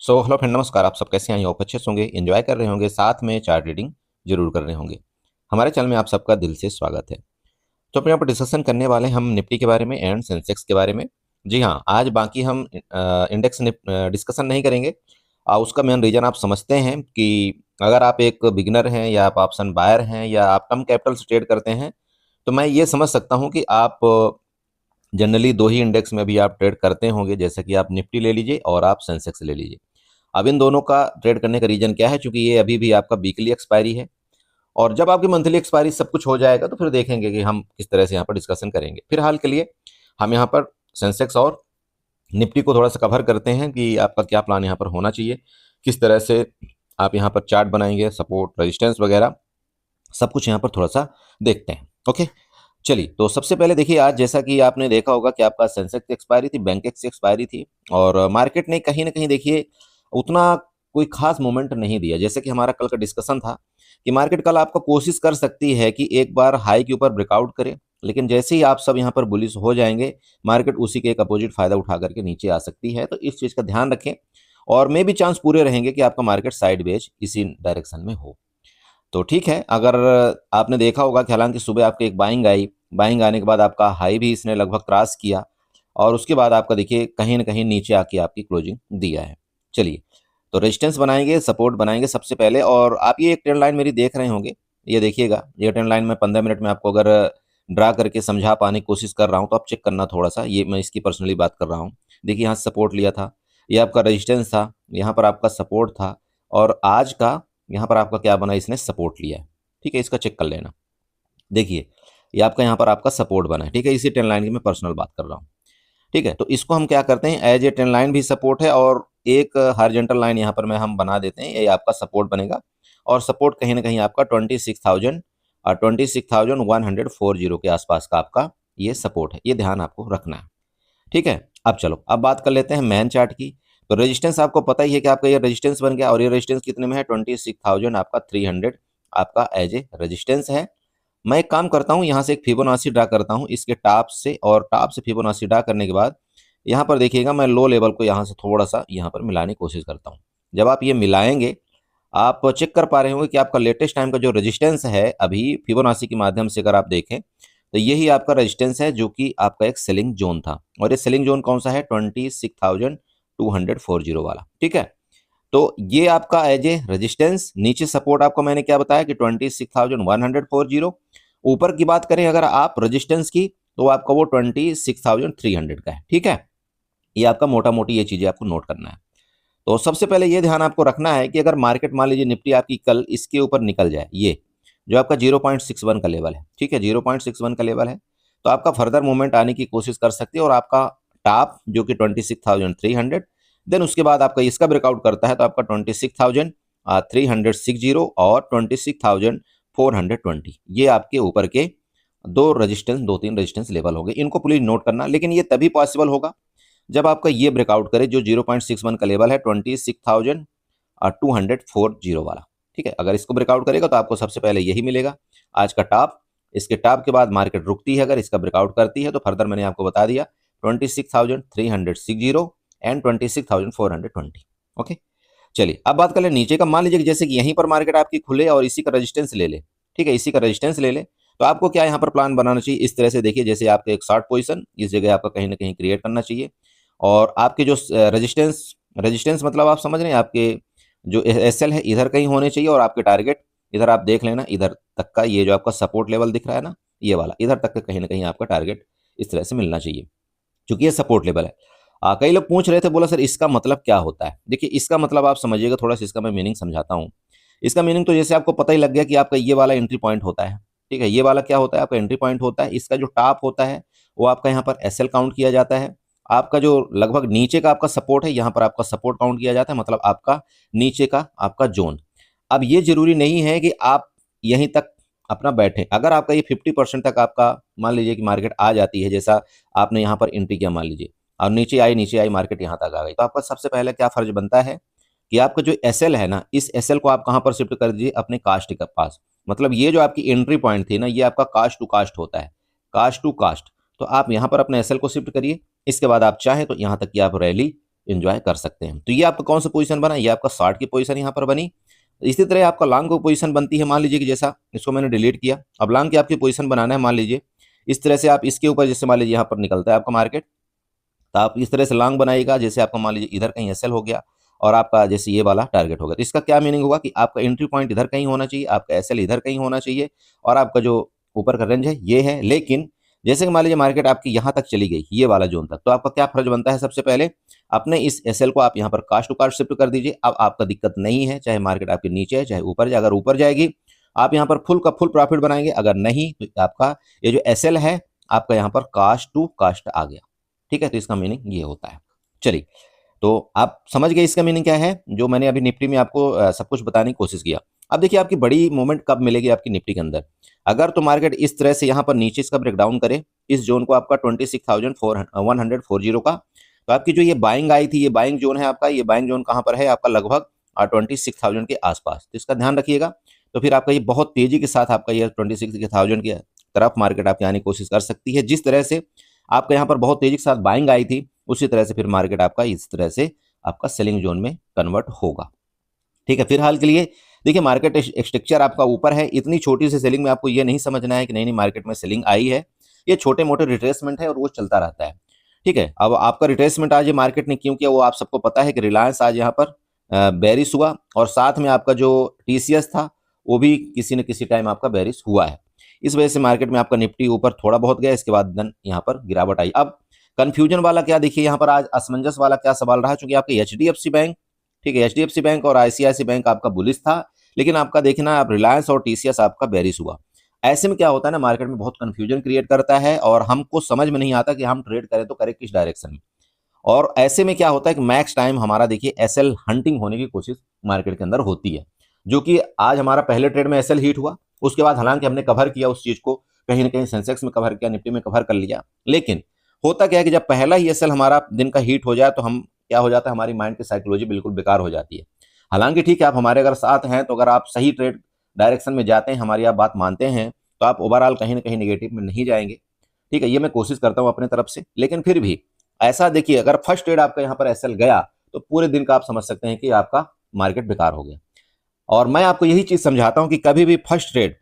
Hello friend, नमस्कार। आप सब कैसे हैं? आप अच्छे से होंगे, एंजॉय कर रहे होंगे, साथ में चार्ट रीडिंग जरूर कर रहे होंगे। हमारे चैनल में आप सबका दिल से स्वागत है। तो अपने यहाँ पर डिस्कशन करने वाले हम निफ्टी के बारे में एंड सेंसेक्स के बारे में। जी हाँ, आज बाकी हम इंडेक्स डिस्कशन नहीं करेंगे। उसका मेन रीज़न आप समझते हैं कि अगर आप एक बिगिनर हैं या आप ऑप्शन बायर हैं या आप कम कैपिटल से ट्रेड करते हैं, तो मैं ये समझ सकता हूँ कि आप जनरली दो ही इंडेक्स में भी आप ट्रेड करते होंगे, जैसे कि आप निफ्टी ले लीजिए और आप सेंसेक्स ले लीजिए। अब इन दोनों का ट्रेड करने का रीजन क्या है? चूंकि ये अभी भी आपका वीकली एक्सपायरी है, और जब आपकी मंथली एक्सपायरी सब कुछ हो जाएगा तो फिर देखेंगे कि हम किस तरह से यहाँ पर डिस्कशन करेंगे। फिलहाल के लिए हम यहाँ पर सेंसेक्स और निफ्टी को थोड़ा सा कवर करते हैं कि आपका क्या प्लान यहाँ पर होना चाहिए, किस तरह से आप यहाँ पर चार्ट बनाएंगे, सपोर्ट रेजिस्टेंस वगैरह सब कुछ यहाँ पर थोड़ा सा देखते हैं। ओके, चलिए। तो सबसे पहले देखिए, आज जैसा कि आपने देखा होगा कि आपका सेंसेक्स की एक्सपायरी थी, बैंक की एक्सपायरी थी, और मार्केट ने कहीं ना कहीं देखिए उतना कोई खास मोमेंट नहीं दिया। जैसे कि हमारा कल का डिस्कशन था कि मार्केट कल आपको कोशिश कर सकती है कि एक बार हाई के ऊपर ब्रेकआउट करे, लेकिन जैसे ही आप सब यहाँ पर बुलिश हो जाएंगे, मार्केट उसी के एक अपोजिट फायदा उठा करके नीचे आ सकती है। तो इस चीज़ का ध्यान रखें, और मे भी चांस पूरे रहेंगे कि आपका मार्केट साइडवेज इसी डायरेक्शन में हो। तो ठीक है, अगर आपने देखा होगा कि हालांकि सुबह आपके एक बाइंग आई, बाइंग आने के बाद आपका हाई भी इसने लगभग क्रॉस किया, और उसके बाद आपका देखिए कहीं ना कहीं नीचे आके आपकी क्लोजिंग दिया है। चलिए, तो रेजिस्टेंस बनाएंगे, सपोर्ट बनाएंगे सबसे पहले। और आप ये एक ट्रेंड लाइन मेरी देख रहे होंगे, ये देखिएगा। ये ट्रेंड लाइन मैं 15 मिनट में आपको अगर ड्रा करके समझा पाने की कोशिश कर रहा हूँ, तो आप चेक करना थोड़ा सा। ये मैं इसकी पर्सनली बात कर रहा हूँ। देखिए, यहाँ सपोर्ट लिया था, ये आपका रेजिस्टेंस था, यहाँ पर आपका सपोर्ट था, और आज का यहाँ पर आपका क्या बना, इसने सपोर्ट लिया है। ठीक है, इसका चेक कर लेना। देखिए, ये आपका यहाँ पर आपका सपोर्ट बना है। ठीक है, इसी ट्रेंड लाइन की मैं पर्सनल बात कर रहा हूँ। ठीक है, तो इसको हम क्या करते हैं, एज ए ट्रेंड लाइन भी सपोर्ट है, और एक हॉरिजॉन्टल लाइन यहाँ पर मैं हम बना देते हैं, ये आपका सपोर्ट बनेगा। और सपोर्ट कहीं ना कहीं आपका 26,000 और 26,140 के आसपास का आपका ये सपोर्ट है। ये ध्यान आपको रखना है। ठीक है, अब चलो, अब बात कर लेते हैं मैन चार्ट की। तो रेजिस्टेंस आपको पता ही है कि आपका ये रेजिस्टेंस बन गया, और ये रेजिस्टेंस कितने में है? 26,000 आपका 300 आपका एज ए रेजिस्टेंस है। मैं एक काम करता हूँ, यहाँ से एक फिबोनाची ड्रा करता हूँ इसके टॉप से, और टॉप से फिबोनाची ड्रा करने के बाद यहाँ पर देखिएगा, मैं लो लेवल को यहाँ से थोड़ा सा यहाँ पर मिलाने की कोशिश करता हूँ। जब आप ये मिलाएंगे, आप चेक कर पा रहे होंगे कि आपका लेटेस्ट टाइम का जो रेजिस्टेंस है अभी फिबोनाची के माध्यम से अगर आप देखें, तो यही आपका रेजिस्टेंस है, जो कि आपका एक सेलिंग जोन था। और ये सेलिंग जोन कौन सा है? 26,240 वाला। ठीक है, तो ये आपका एज ए रेजिस्टेंस। नीचे सपोर्ट आपको मैंने क्या बताया कि 26,140। ऊपर की बात करें अगर आप रेजिस्टेंस की, तो आपका वो 26,300 का है। ठीक है, ये आपका मोटा मोटी ये चीजें आपको नोट करना है। तो सबसे पहले ये ध्यान आपको रखना है कि अगर मार्केट मान लीजिए निफ्टी आपकी कल इसके ऊपर निकल जाए, ये जो आपका 0.61 का लेवल है, ठीक है, 0.61 का लेवल है, तो आपका फर्दर मूवमेंट आने की कोशिश कर सकती है। और आपका टॉप जो कि 26,300, देन उसके बाद आपका इसका ब्रेकआउट करता है, तो आपका 26,360 और 26,420, ये आपके ऊपर के दो तीन रेजिस्टेंस लेवल होंगे। इनको प्लीज नोट करना। लेकिन ये तभी पॉसिबल होगा जब आपका ये ब्रेकआउट करे, जो 0.61 का लेवल है, 26,240 वाला। ठीक है, अगर इसको ब्रेकआउट करेगा तो आपको सबसे पहले यही मिलेगा, आज का टॉप। इसके टॉप के बाद मार्केट रुकती है, अगर इसका ब्रेकआउट करती है, तो फर्दर मैंने आपको बता दिया 26,360 एंड 26,420। ओके, चलिए अब बात कर ले नीचे का। मान लीजिए कि जैसे कि यहीं पर मार्केट आपकी खुले और इसी का रेजिस्टेंस ले ले, ठीक है, इसी का रेजिस्टेंस ले ले, तो आपको क्या यहाँ पर प्लान बनाना चाहिए? इस तरह से देखिए, जैसे आपका एक शॉर्ट पोजीशन इस जगह आपका कहीं ना कहीं क्रिएट करना चाहिए, और आपके जो रेजिस्टेंस रेजिस्टेंस मतलब आप समझ रहे हैं, आपके जो एसएल है इधर कहीं होने चाहिए, और आपके टारगेट इधर आप देख लेना, इधर तक का ये जो आपका सपोर्ट लेवल दिख रहा है ना, ये वाला इधर तक का कहीं ना कहीं आपका टारगेट इस तरह से मिलना चाहिए, क्योंकि ये सपोर्ट लेवल है। कई लोग पूछ रहे थे, बोला सर इसका मतलब क्या होता है? देखिए, इसका मतलब आप समझिएगा थोड़ा सा, इसका मैं मीनिंग समझाता हूँ। इसका मीनिंग तो जैसे आपको पता ही लग गया कि आपका ये वाला एंट्री पॉइंट होता है। ठीक है, ये वाला क्या होता है? आपका एंट्री पॉइंट होता है। इसका जो टॉप होता है वो आपका यहाँ पर एसएल काउंट किया जाता है। आपका जो लगभग नीचे का आपका सपोर्ट है, यहाँ पर आपका सपोर्ट काउंट किया जाता है, मतलब आपका नीचे का आपका जोन। अब ये जरूरी नहीं है कि आप यहीं तक अपना बैठे। अगर आपका ये 50% तक आपका मान लीजिए कि मार्केट आ जाती है, जैसा आपने यहाँ पर एंट्री किया मान लीजिए, और नीचे आई मार्केट यहाँ तक आ गई, तो आपका सबसे पहले क्या फर्ज बनता है कि आपका जो एसएल है ना, इस एसएल को आप कहाँ पर शिफ्ट कर दीजिए? अपने कास्ट के पास। मतलब ये जो आपकी एंट्री पॉइंट थी ना, ये आपका कास्ट टू कास्ट होता है, कास्ट टू कास्ट। तो आप यहाँ पर अपने एसएल को शिफ्ट करिए। इसके बाद आप चाहें तो यहाँ तक की आप रैली एंजॉय कर सकते हैं। तो ये आपका कौन सा पोजीशन बना, ये आपका शॉर्ट की पोजीशन यहाँ पर बनी। इसी तरह आपका लॉन्ग की पोजीशन बनती है। मान लीजिए कि जैसा इसको मैंने डिलीट किया, अब लॉन्ग की आपकी पोजीशन बनाना है। मान लीजिए इस तरह से आप इसके ऊपर, जैसे मान लीजिए यहाँ पर निकलता है आपका मार्केट, तो आप इस तरह से लॉन्ग बनाइएगा। जैसे आपका मान लीजिए इधर कहीं एसएल हो गया और आपका जैसे ये वाला टारगेट होगा, तो इसका क्या मीनिंग होगा कि आपका एंट्री पॉइंट इधर कहीं होना चाहिए, आपका एसएल इधर कहीं होना चाहिए और आपका जो ऊपर का रेंज है ये है। लेकिन जैसे कि मान लीजिए मार्केट आपकी यहाँ तक चली गई, ये वाला जोन तक, तो आपका क्या फर्ज बनता है, सबसे पहले अपने इस एसएल को आप यहाँ पर कास्ट टू कास्ट शिफ्ट कर दीजिए। अब आपका दिक्कत नहीं है, चाहे मार्केट आपके नीचे है चाहे ऊपर जाए। अगर ऊपर जाएगी आप यहाँ पर फुल का फुल प्रॉफिट बनाएंगे, अगर नहीं तो आपका ये जो एसएल है आपका यहाँ पर कास्ट टू कास्ट आ गया। ठीक है, तो इसका मीनिंग ये होता है। चलिए, तो आप समझ गए इसका मीनिंग क्या है, जो मैंने अभी निफ्टी में आपको सब कुछ बताने की कोशिश किया। अब देखिए आपकी बड़ी मूवमेंट कब मिलेगी आपकी निफ्टी के अंदर, अगर तो मार्केट इस तरह से यहाँ पर नीचे इसका ब्रेकडाउन करे, इस जोन को आपका 26,140 का, तो आपकी जो ये बाइंग आई थी, ये बाइंग जोन है आपका, ये बाइंग जोन कहाँ पर है आपका, लगभग 26,000 के आसपास। तो इसका ध्यान रखिएगा। तो फिर आपका ये बहुत तेजी के साथ आपका ये 26,000 की तरफ मार्केट आपकी आने की कोशिश कर सकती है। जिस तरह से आपका यहाँ पर बहुत तेजी के साथ बाइंग आई थी, उसी तरह से फिर मार्केट आपका इस तरह से आपका सेलिंग जोन में कन्वर्ट होगा। ठीक है, फिलहाल के लिए देखिए मार्केट स्ट्रक्चर आपका ऊपर है। इतनी छोटी सी सेलिंग में आपको ये नहीं समझना है कि नहीं मार्केट में सेलिंग आई है, ये छोटे मोटे रिट्रेसमेंट है और वो चलता रहता है। ठीक है, अब आपका रिट्रेसमेंट आज ये मार्केट ने क्यों किया वो आप सबको पता है कि रिलायंस आज यहाँ पर बेरिश हुआ और साथ में आपका जो टीसीएस था वो भी किसी न किसी टाइम आपका बेरिश हुआ है। इस वजह से मार्केट में आपका निफ्टी ऊपर थोड़ा बहुत गया, इसके बाद देन यहाँ पर गिरावट आई। अब कंफ्यूजन वाला क्या, देखिए यहाँ पर आज असमंजस वाला क्या सवाल रहा, चूंकि आपके एचडीएफसी बैंक, ठीक है, एचडीएफसी बैंक और आईसीआईसी बैंक आपका बुलिश था, लेकिन आपका देखना आप रिलायंस और टीसीएस आपका बेरिश हुआ। ऐसे में क्या होता है ना, मार्केट में बहुत कंफ्यूजन क्रिएट करता है और हमको समझ में नहीं आता कि हम ट्रेड करें तो करें किस डायरेक्शन में। और ऐसे में क्या होता है कि मैक्स टाइम हमारा देखिए एसएल हंटिंग होने की कोशिश मार्केट के अंदर होती है, जो कि आज हमारा पहले ट्रेड में एसएल हिट हुआ। उसके बाद हालांकि हमने कवर किया उस चीज को, कहीं ना कहीं सेंसेक्स में कवर किया, निफ्टी में कवर कर लिया, लेकिन होता क्या है कि जब पहला ही एसएल हमारा दिन का हिट हो जाए तो हम क्या हो जाता है, हमारी माइंड की साइकोलॉजी बिल्कुल बेकार हो जाती है। हालांकि ठीक है, आप हमारे अगर साथ हैं तो अगर आप सही ट्रेड डायरेक्शन में जाते हैं, हमारी आप बात मानते हैं, तो आप ओवरऑल कहीं ना कहीं नेगेटिव में नहीं जाएंगे। ठीक है, ये मैं कोशिश करता हूं अपने तरफ से। लेकिन फिर भी ऐसा देखिए, अगर फर्स्ट ट्रेड आपका यहाँ पर एसएल गया तो पूरे दिन का आप समझ सकते हैं कि आपका मार्केट बेकार हो गया। और मैं आपको यही चीज समझाता हूं कि कभी भी फर्स्ट ट्रेड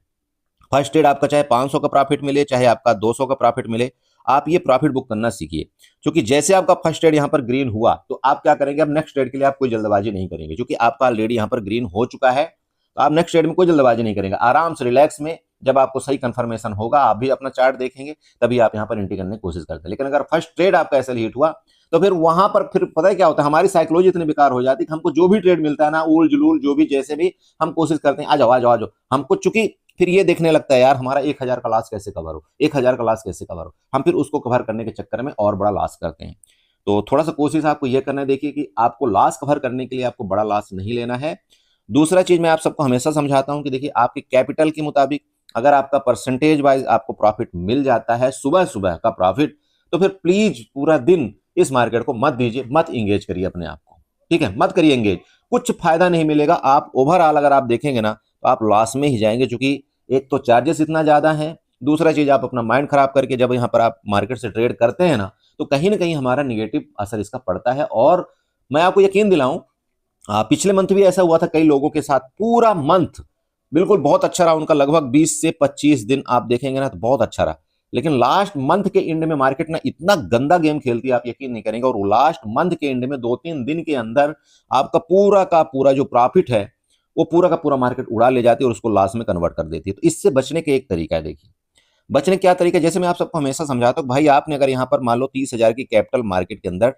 आपका चाहे 500 का प्रॉफिट मिले चाहे आपका 200 का प्रॉफिट मिले, आप ये प्रॉफिट बुक करना सीखिए। क्योंकि जैसे आपका फर्स्ट ट्रेड यहाँ पर ग्रीन हुआ तो आप क्या करेंगे, अब नेक्स्ट ट्रेड के लिए आप कोई जल्दबाजी नहीं करेंगे, क्योंकि आपका ऑलरेडी यहाँ पर ग्रीन हो चुका है। तो आप नेक्स्ट ट्रेड में कोई जल्दबाजी नहीं करेंगे, आराम से रिलैक्स में जब आपको सही कंफर्मेशन होगा आप भी अपना चार्ट देखेंगे, तभी आप यहाँ पर एंट्री करने की कोशिश करते हैं। लेकिन अगर फर्स्ट ट्रेड आपका ऐसे हिट हुआ तो फिर वहां पर फिर पता है क्या होता है, हमारी साइकोलॉजी इतनी बेकार हो जाती है कि हमको जो भी ट्रेड मिलता है ना, उल जुलूल जो भी जैसे भी हम कोशिश करते हैं, आ जाओ आ जाओ आ जाओ, हमको चूंकि फिर ये देखने लगता है यार हमारा 1,000 का लॉस कैसे कवर हो, 1,000 का लॉस कैसे कवर हो, हम फिर उसको कवर करने के चक्कर में और बड़ा लॉस करते हैं। तो थोड़ा सा कोशिश आपको ये करना है, देखिए कि आपको लॉस कवर करने के लिए आपको बड़ा लॉस नहीं लेना है। दूसरा चीज मैं आप सबको हमेशा समझाता हूं कि देखिए आपके कैपिटल के मुताबिक अगर आपका परसेंटेज वाइज आपको प्रॉफिट मिल जाता है सुबह सुबह का प्रॉफिट, तो फिर प्लीज पूरा दिन इस मार्केट को मत दीजिए, मत इंगेज करिए अपने आप को। ठीक है, मत करिए इंगेज, कुछ फायदा नहीं मिलेगा। आप ओवरऑल अगर आप देखेंगे ना तो आप लॉस में ही जाएंगे, क्योंकि एक तो चार्जेस इतना ज्यादा है, दूसरा चीज आप अपना माइंड खराब करके जब यहाँ पर आप मार्केट से ट्रेड करते हैं ना, तो कहीं ना कहीं हमारा निगेटिव असर इसका पड़ता है। और मैं आपको यकीन दिलाऊं, पिछले मंथ भी ऐसा हुआ था कई लोगों के साथ, पूरा मंथ बिल्कुल बहुत अच्छा रहा उनका, लगभग 20 से 25 दिन आप देखेंगे ना तो बहुत अच्छा रहा। लेकिन लास्ट मंथ के एंड में मार्केट ना इतना गंदा गेम खेलती है, आप यकीन नहीं करेंगे। और लास्ट मंथ के एंड में 2-3 दिन के अंदर आपका पूरा का पूरा जो प्रॉफिट है वो पूरा का पूरा मार्केट उड़ा ले जाती है और उसको लॉस में कन्वर्ट कर देती है। तो इससे बचने के एक तरीका है, देखिए बचने क्या तरीका, जैसे मैं आप सबको हमेशा समझाता हूँ, भाई आपने अगर यहाँ पर मान लो 30,000 की कैपिटल मार्केट के अंदर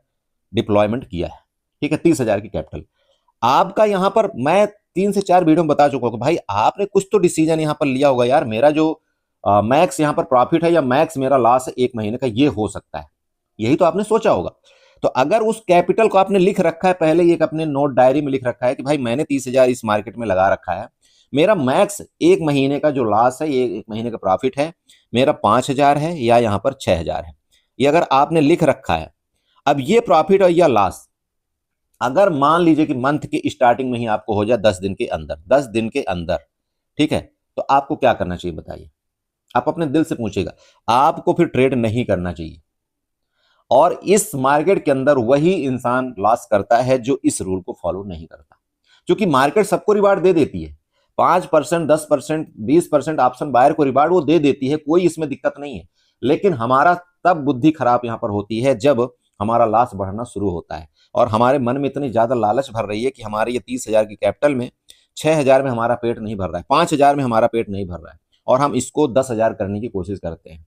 डिप्लॉयमेंट किया है, ठीक है, 30,000 की कैपिटल आपका, यहाँ पर मैं 3 से 4 वीडियो में बता चुका हूँ, भाई आपने कुछ तो डिसीजन यहाँ पर लिया होगा, यार मेरा जो मैक्स यहाँ पर प्रॉफिट है या मैक्स मेरा लॉस है 1 महीने का, ये हो सकता है, यही तो आपने सोचा होगा। तो अगर उस कैपिटल को आपने लिख रखा है पहले ही, एक अपने नोट डायरी में लिख रखा है कि भाई मैंने 30,000 इस मार्केट में लगा रखा है, मेरा मैक्स 1 महीने का जो लॉस है, ये 1 महीने का प्रॉफिट है मेरा 5,000 है या यहाँ पर 6,000 है, ये अगर आपने लिख रखा है। अब ये प्रॉफिट और या लॉस अगर मान लीजिए कि मंथ की स्टार्टिंग में ही आपको हो जाए 10 दिन के अंदर, ठीक है, तो आपको क्या करना चाहिए बताइए, आप अपने दिल से पूछिएगा, आपको फिर ट्रेड नहीं करना चाहिए। और इस मार्केट के अंदर वही इंसान लॉस करता है जो इस रूल को फॉलो नहीं करता, क्योंकि मार्केट सबको रिवार्ड दे देती है। 5%, 10%, 20% ऑप्शन बायर को रिवार्ड वो दे देती है, कोई इसमें दिक्कत नहीं है। लेकिन हमारा तब बुद्धि खराब यहां पर होती है जब हमारा लॉस बढ़ना शुरू होता है और हमारे मन में इतनी ज्यादा लालच भर रही है कि हमारे ये 30,000 की कैपिटल में 6,000 में हमारा पेट नहीं भर रहा है, 5,000 में हमारा पेट नहीं भर रहा है, और हम इसको 10,000 करने की कोशिश करते हैं।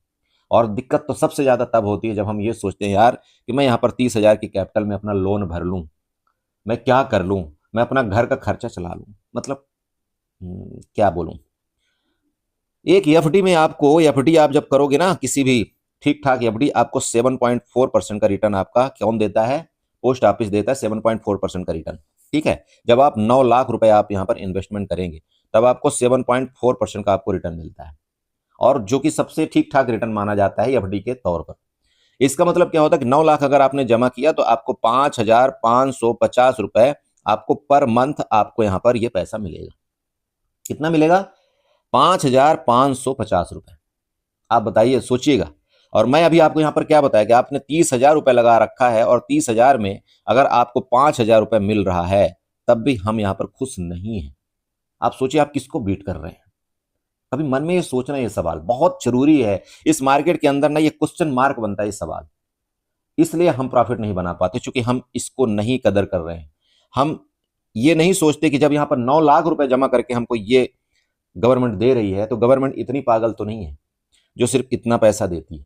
और दिक्कत तो सबसे ज्यादा तब होती है जब हम ये सोचते हैं यार कि मैं यहाँ पर 30,000 की कैपिटल में अपना लोन भर लूं, मैं क्या कर लूं, मैं अपना घर का खर्चा चला लूं, मतलब क्या बोलूं। एक एफडी में आपको, एफडी आप जब करोगे ना किसी भी ठीक ठाक एफडी, आपको 7.4% का रिटर्न आपका कौन देता है, पोस्ट ऑफिस देता है 7.4% का रिटर्न। ठीक है, जब आप 9 लाख रुपए आप यहाँ पर इन्वेस्टमेंट करेंगे तब आपको 7.4% का आपको रिटर्न मिलता है, और जो कि सबसे ठीक ठाक रिटर्न माना जाता है एफडी के तौर पर। इसका मतलब क्या होता है कि 9 लाख अगर आपने जमा किया तो आपको 5,550 रुपए आपको पर मंथ आपको यहाँ पर ये पैसा मिलेगा। कितना मिलेगा? 5,550 रुपए। आप बताइए, सोचिएगा। और मैं अभी आपको यहाँ पर क्या बताया कि आपने 30,000 रुपए लगा रखा है और 30,000 में अगर आपको 5,000 रुपए मिल रहा है तब भी हम यहाँ पर खुश नहीं हैं। आप सोचिए आप किसको बीट कर रहे हैं। कभी मन में ये सोचना, ये सवाल बहुत जरूरी है। इस मार्केट के अंदर ना ये क्वेश्चन मार्क बनता है ये सवाल, इसलिए हम प्रॉफिट नहीं बना पाते, क्योंकि हम इसको नहीं कदर कर रहे हैं। हम ये नहीं सोचते कि जब यहाँ पर 9 लाख रुपए जमा करके हमको ये गवर्नमेंट दे रही है तो गवर्नमेंट इतनी पागल तो नहीं है जो सिर्फ इतना पैसा देती है।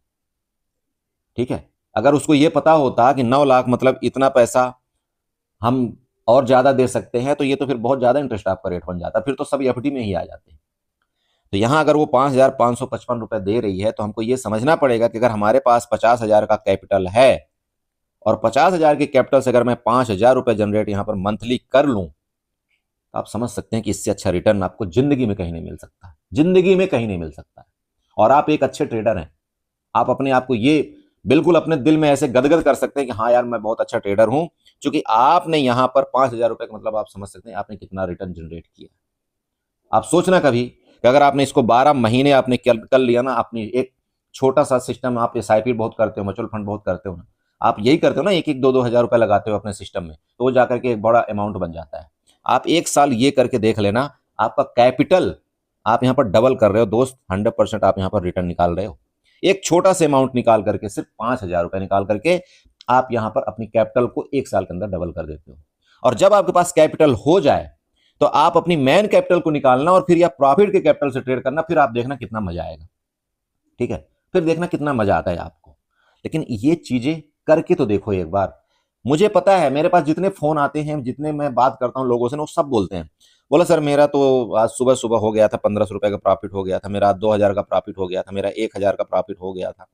ठीक है, अगर उसको ये पता होता कि 9 लाख मतलब इतना पैसा हम और ज्यादा दे सकते हैं तो ये तो फिर बहुत ज्यादा इंटरेस्ट आपका रेट बन जाता, फिर तो सब एफडी में ही आ जाते हैं। तो यहां अगर वो 5,555 रुपए दे रही है तो हमको ये समझना पड़ेगा कि अगर हमारे पास 50,000 का कैपिटल है और 50,000 के कैपिटल से अगर मैं 5,000 रुपए जनरेट यहां पर मंथली कर लूं तो आप समझ सकते हैं कि इससे अच्छा रिटर्न आपको जिंदगी में कहीं नहीं मिल सकता, जिंदगी में कहीं नहीं मिल सकता। और आप एक अच्छे ट्रेडर हैं, आप अपने आप को ये बिल्कुल अपने दिल में ऐसे गदगद कर सकते हैं कि हाँ यार मैं बहुत अच्छा ट्रेडर हूं, क्योंकि आपने यहां पर 5,000 रुपए का मतलब आप समझ सकते हैं आपने कितना रिटर्न जनरेट किया। आप सोचना कभी कि अगर आपने इसको 12 महीने आपने कर लिया ना, अपनी एक छोटा सा सिस्टम, आप एसआईपी बहुत करते हो, म्यूचुअल फंड बहुत करते हो ना, आप यही करते हो ना, 1-1, 2-2 हजार रुपए लगाते हो अपने सिस्टम में, तो वो जाकर के एक बड़ा अमाउंट बन जाता है। आप एक साल ये करके देख लेना, आपका कैपिटल आप यहाँ पर डबल कर रहे हो दोस्त, 100% आप यहाँ पर रिटर्न निकाल रहे हो। एक छोटा सा अमाउंट निकाल करके, सिर्फ 5,000 रुपए निकाल करके आप यहाँ पर अपनी कैपिटल को एक साल के अंदर डबल कर देते हो। और जब आपके पास कैपिटल हो जाए तो आप अपनी मैन कैपिटल को निकालना और फिर या प्रॉफिट के कैपिटल से ट्रेड करना, फिर आप देखना कितना मजा आएगा। ठीक है, फिर देखना कितना मजा आता है आपको। लेकिन ये चीजें करके तो देखो एक बार। मुझे पता है मेरे पास जितने फोन आते हैं, जितने मैं बात करता हूं लोगों से ना, वो सब बोलते हैं, बोला सर मेरा तो आज सुबह सुबह हो गया था 1,500 रुपए का प्रॉफिट हो गया था, मेरा 2,000 का प्रॉफिट हो गया था, मेरा 1,000 का प्रॉफिट हो गया था।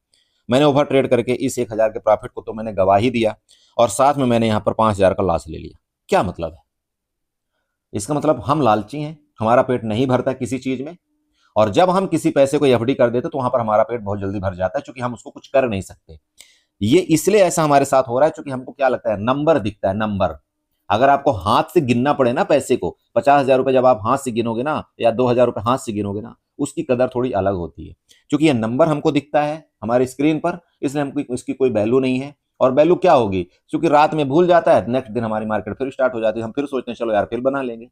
मैंने ओवर ट्रेड करके इस 1,000 के प्रॉफिट को तो मैंने गवा ही दिया और साथ में मैंने यहाँ पर 5,000 का लॉस ले लिया। क्या मतलब है इसका? मतलब हम लालची हैं, हमारा पेट नहीं भरता किसी चीज में, और जब हम किसी पैसे को एफडी कर देते तो वहां पर हमारा पेट बहुत जल्दी भर जाता है, क्योंकि हम उसको कुछ कर नहीं सकते। ये इसलिए ऐसा हमारे साथ हो रहा है क्योंकि हमको क्या लगता है, नंबर दिखता है, नंबर। अगर आपको हाथ से गिनना पड़े ना पैसे को, 50,000 रुपए जब आप हाथ से गिनोगे ना, या 2,000 रुपए हाथ से गिनोगे ना, उसकी कदर थोड़ी अलग होती है, क्योंकि ये नंबर हमको दिखता है हमारी स्क्रीन पर, इसलिए हमको इसकी कोई वैल्यू नहीं है। और वैल्यू क्या होगी, क्योंकि रात में भूल जाता है, नेक्स्ट दिन हमारी मार्केट फिर स्टार्ट हो जाती है, हम फिर सोचते हैं चलो यार फिर बना लेंगे।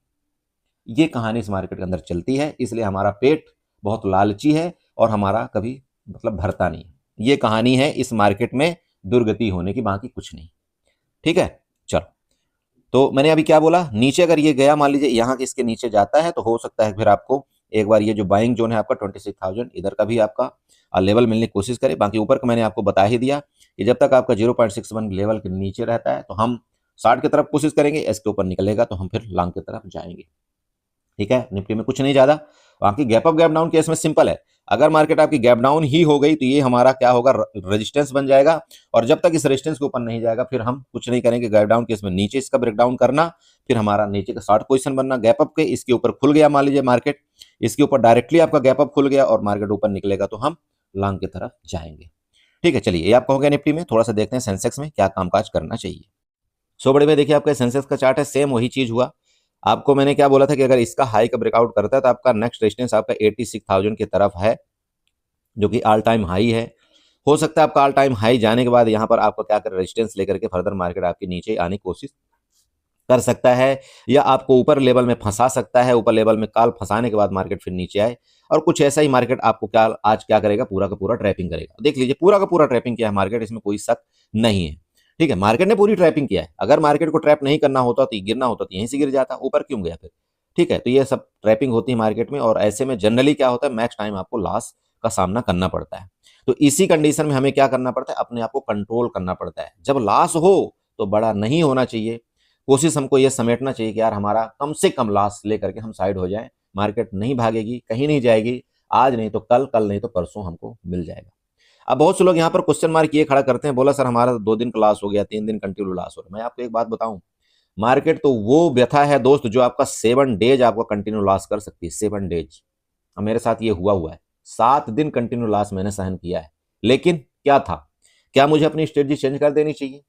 ये कहानी इस मार्केट के अंदर चलती है, इसलिए हमारा पेट बहुत लालची है और हमारा कभी मतलब भरता नहीं। ये कहानी है इस मार्केट में दुर्गति होने की, बाकी कुछ नहीं। ठीक है, चलो। तो मैंने अभी क्या बोला, नीचे अगर ये गया, मान लीजिए यहाँ के इसके नीचे जाता है, तो हो सकता है फिर आपको एक बार ये जो बाइंग जोन है आपका 26,000, इधर का भी आपका लेवल मिलने की कोशिश करे। बाकी ऊपर का मैंने आपको बता ही दिया कि जब तक आपका 0.61 लेवल के नीचे रहता है तो हम शॉर्ट की तरफ कोशिश करेंगे, इसके ऊपर निकलेगा तो हम फिर लॉन्ग की तरफ जाएंगे। ठीक है, निफ्टी में कुछ नहीं ज्यादा। बाकी gap up gap down case में सिंपल है, अगर मार्केट आपकी गैप डाउन ही हो गई तो ये हमारा क्या होगा, रेजिस्टेंस बन जाएगा, और जब तक इस रेजिस्टेंस के ऊपर नहीं जाएगा फिर हम कुछ नहीं करेंगे। गैप डाउन केस में नीचे इसका ब्रेकडाउन करना, फिर हमारा नीचे का शॉर्ट पोजीशन बनना। गैप अप के इसके ऊपर खुल गया मान लीजिए मार्केट, इसके ऊपर डायरेक्टली आपका गैप अप खुल गया और मार्केट ऊपर निकलेगा तो हम लॉन्ग की तरफ जाएंगे। ठीक है, चलिए ये आपका हो गया निफ्टी में। थोड़ा सा देखते हैं सेंसेक्स में क्या कामकाज करना चाहिए। सो बड़े में देखिए आपका सेंसेक्स का चार्ट है, सेम वही चीज हुआ। आपको मैंने क्या बोला था कि अगर इसका हाई का ब्रेकआउट करता है तो आपका नेक्स्ट रेजिस्टेंस आपका 86,000 की तरफ है, जो कि ऑल टाइम हाई है। हो सकता है आपका ऑल टाइम हाई जाने के बाद यहाँ पर आपको क्या कर रेजिस्टेंस लेकर के फर्दर मार्केट आपके नीचे आने की कोशिश कर सकता है, या आपको ऊपर लेवल में फंसा सकता है, ऊपर लेवल में कॉल फंसाने के बाद मार्केट फिर नीचे आए, और कुछ ऐसा ही मार्केट आपको क्या आज क्या करेगा, पूरा का पूरा ट्रैपिंग करेगा। देख लीजिए पूरा का पूरा ट्रैपिंग किया है मार्केट, इसमें कोई शक नहीं है। ठीक है, मार्केट ने पूरी ट्रैपिंग किया है। अगर मार्केट को ट्रैप नहीं करना होता तो गिरना होता तो यहीं से गिर जाता, ऊपर क्यों गया फिर। ठीक है, तो ये सब ट्रैपिंग होती है मार्केट में, और ऐसे में जनरली क्या होता है, मैक्स टाइम आपको लॉस का सामना करना पड़ता है। तो इसी कंडीशन में हमें क्या करना पड़ता है, अपने आप को कंट्रोल करना पड़ता है। जब लॉस हो तो बड़ा नहीं होना चाहिए, कोशिश हमको ये समेटना चाहिए कि यार हमारा कम से कम लॉस लेकर के हम साइड हो जाएं। मार्केट नहीं भागेगी, कहीं नहीं जाएगी, आज नहीं तो कल, कल नहीं तो परसों हमको मिल जाएगा। अब बहुत से लोग यहाँ पर क्वेश्चन मार्क ये खड़ा करते हैं, बोला सर हमारा 2 दिन का लॉस हो गया, 3 दिन कंटिन्यू लॉस हो रहा है। मैं आपको एक बात बताऊं, मार्केट तो वो व्यथा है दोस्त जो आपका 7 डेज आपका कंटिन्यू लॉस कर सकती है, 7 डेज। अब मेरे साथ ये हुआ है, 7 दिन कंटिन्यू लॉस मैंने सहन किया है। लेकिन क्या था, क्या मुझे अपनी स्ट्रेटजी चेंज कर देनी चाहिए,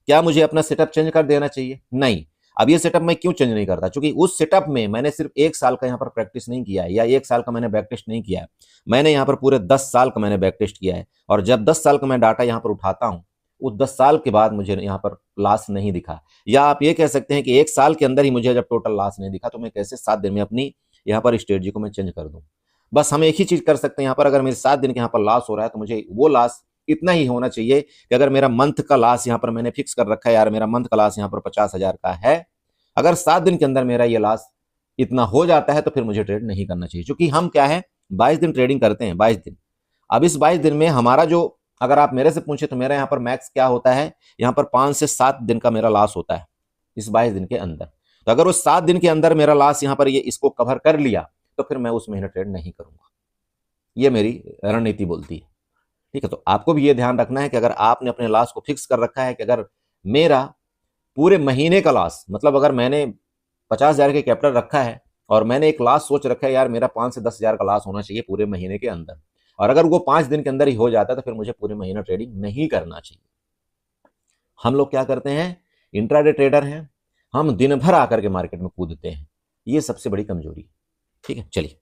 क्या मुझे अपना सेटअप चेंज कर देना चाहिए? नहीं। अब ये सेटअप मैं क्यों चेंज नहीं करता, क्योंकि उस सेटअप में मैंने सिर्फ 1 साल का यहाँ पर प्रैक्टिस नहीं किया है, या 1 साल का मैंने बैक टेस्ट नहीं किया है, मैंने यहाँ पर पूरे 10 साल का मैंने बैक टेस्ट किया है। और जब 10 साल का मैं डाटा यहाँ पर उठाता हूँ, उस 10 साल के बाद मुझे यहाँ पर लॉस नहीं दिखा, या आप ये कह सकते हैं कि 1 साल के अंदर ही मुझे जब टोटल लॉस नहीं दिखा, तो मैं कैसे 7 दिन में अपनी यहाँ पर स्ट्रेटजी को मैं चेंज कर दूं। बस हम एक ही चीज कर सकते हैं यहाँ पर, अगर मेरे 7 दिन के यहाँ पर लॉस हो रहा है तो मुझे वो लॉस इतना ही होना चाहिए कि अगर मेरा मंथ का लॉस यहाँ पर मैंने फिक्स कर रखा है, यार मेरा मंथ का लॉस यहाँ पर 50,000 का है, अगर 7 दिन के अंदर मेरा ये लॉस इतना हो जाता है तो फिर मुझे ट्रेड नहीं करना चाहिए। क्योंकि हम क्या है, 22 दिन ट्रेडिंग करते हैं, 22 दिन। अब इस 22 दिन में हमारा जो, अगर आप मेरे से पूछे तो मेरा यहाँ पर मैक्स क्या होता है, यहाँ पर 5 से 7 दिन का मेरा लॉस होता है इस 22 दिन के अंदर। तो अगर उस 7 दिन के अंदर मेरा लॉस यहाँ पर ये इसको कवर कर लिया तो फिर मैं उस महीने ट्रेड नहीं करूंगा, ये मेरी रणनीति बोलती है। ठीक है, तो आपको भी ये ध्यान रखना है कि अगर आपने अपने लॉस को फिक्स कर रखा है कि अगर मेरा पूरे महीने का लॉस, मतलब अगर मैंने 50,000 के कैपिटल रखा है और मैंने एक लॉस सोच रखा है, यार मेरा 5 से 10,000 का लॉस होना चाहिए पूरे महीने के अंदर, और अगर वो 5 दिन के अंदर ही हो जाता है तो फिर मुझे पूरे महीना ट्रेडिंग नहीं करना चाहिए। हम लोग क्या करते हैं, इंट्राडे ट्रेडर हैं, हम दिन भर आकर के मार्केट में कूदते हैं, ये सबसे बड़ी कमजोरी। ठीक है, चलिए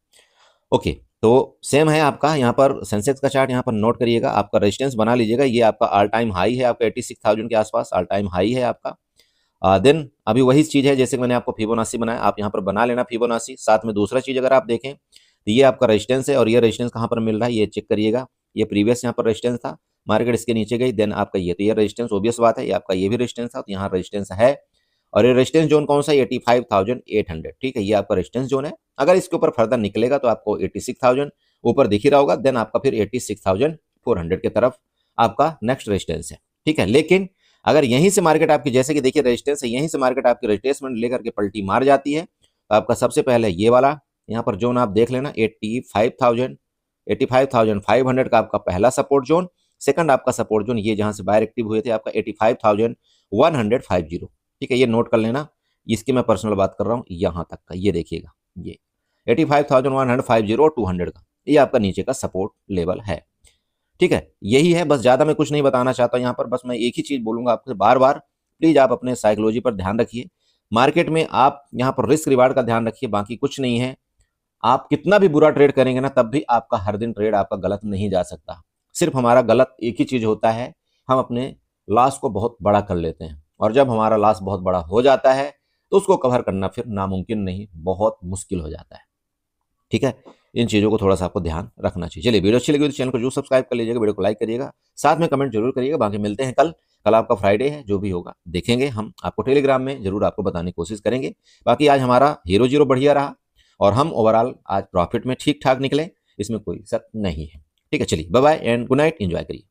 ओके। तो सेम है आपका यहाँ पर सेंसेक्स का चार्ट, यहाँ पर नोट करिएगा, आपका रेजिस्टेंस बना लीजिएगा, ये आपका ऑल टाइम हाई है, आपका 86,000 के आसपास ऑल टाइम हाई है आपका। देन अभी वही चीज है जैसे मैंने आपको फिबोनाची बनाया, आप यहाँ पर बना लेना फिबोनाची। साथ में दूसरा चीज अगर आप देखें तो ये आपका रेजिस्टेंस है, और ये रेजिस्टेंस कहाँ पर मिल रहा है ये चेक करिएगा। ये प्रीवियस यहाँ पर रेजिस्टेंस था, मार्केट इसके नीचे गई, देन आपका ये, तो ये रेजिस्टेंस ऑब्वियस बात है, ये आपका ये भी रेजिस्टेंस था, तो यहाँ रेजिस्टेंस है। और ये रेजिस्टेंस जोन कौन सा है, 85,800। ठीक है, ये आपका रेजिस्टेंस जोन है। अगर इसके ऊपर फर्दर निकलेगा तो आपको 86,000 ऊपर दिख ही रहा होगा, देन आपका फिर 86,400 की तरफ आपका नेक्स्ट रेजिस्टेंस है। ठीक है, लेकिन अगर यहीं से मार्केट आपकी, जैसे कि देखिए रेजिस्टेंस है, यहीं से मार्केट आपकी रेजिस्टेंस लेकर के पलटी मार जाती है, तो आपका सबसे पहले ये वाला यहाँ पर जोन आप देख लेना, 85,500 का आपका पहला सपोर्ट जोन। सेकंड आपका सपोर्ट जोन ये जहां से बाहर एक्टिव हुए थे आपका 85,150। ठीक है, ये नोट कर लेना, इसकी मैं पर्सनल बात कर रहा हूँ यहाँ तक का, ये देखिएगा, ये 85,150 और 200 का, ये आपका नीचे का सपोर्ट लेवल है। ठीक है, यही है, बस ज्यादा मैं कुछ नहीं बताना चाहता यहाँ पर, बस मैं एक ही चीज बोलूंगा आपसे बार बार, प्लीज आप अपने साइकोलॉजी पर ध्यान रखिए। मार्केट में आप यहाँ पर रिस्क रिवार्ड का ध्यान रखिए, बाकी कुछ नहीं है। आप कितना भी बुरा ट्रेड करेंगे ना, तब भी आपका हर दिन ट्रेड आपका गलत नहीं जा सकता। सिर्फ हमारा गलत एक ही चीज होता है, हम अपने लॉस को बहुत बड़ा कर लेते हैं, और जब हमारा लॉस बहुत बड़ा हो जाता है तो उसको कवर करना फिर नामुमकिन नहीं, बहुत मुश्किल हो जाता है। ठीक है, इन चीज़ों को थोड़ा सा आपको ध्यान रखना चाहिए। चलिए, वीडियो अच्छी लगी तो चैनल को जरूर सब्सक्राइब कर लीजिएगा, वीडियो को लाइक करिएगा, साथ में कमेंट जरूर करिएगा। बाकी मिलते हैं कल, कल आपका फ्राइडे है, जो भी होगा देखेंगे हम, आपको टेलीग्राम में जरूर आपको बताने की कोशिश करेंगे। बाकी आज हमारा हीरो जीरो बढ़िया रहा, और हम ओवरऑल आज प्रॉफिट में ठीक ठाक निकले, इसमें कोई शक नहीं है। ठीक है, चलिए bye bye and good night, enjoy करिए।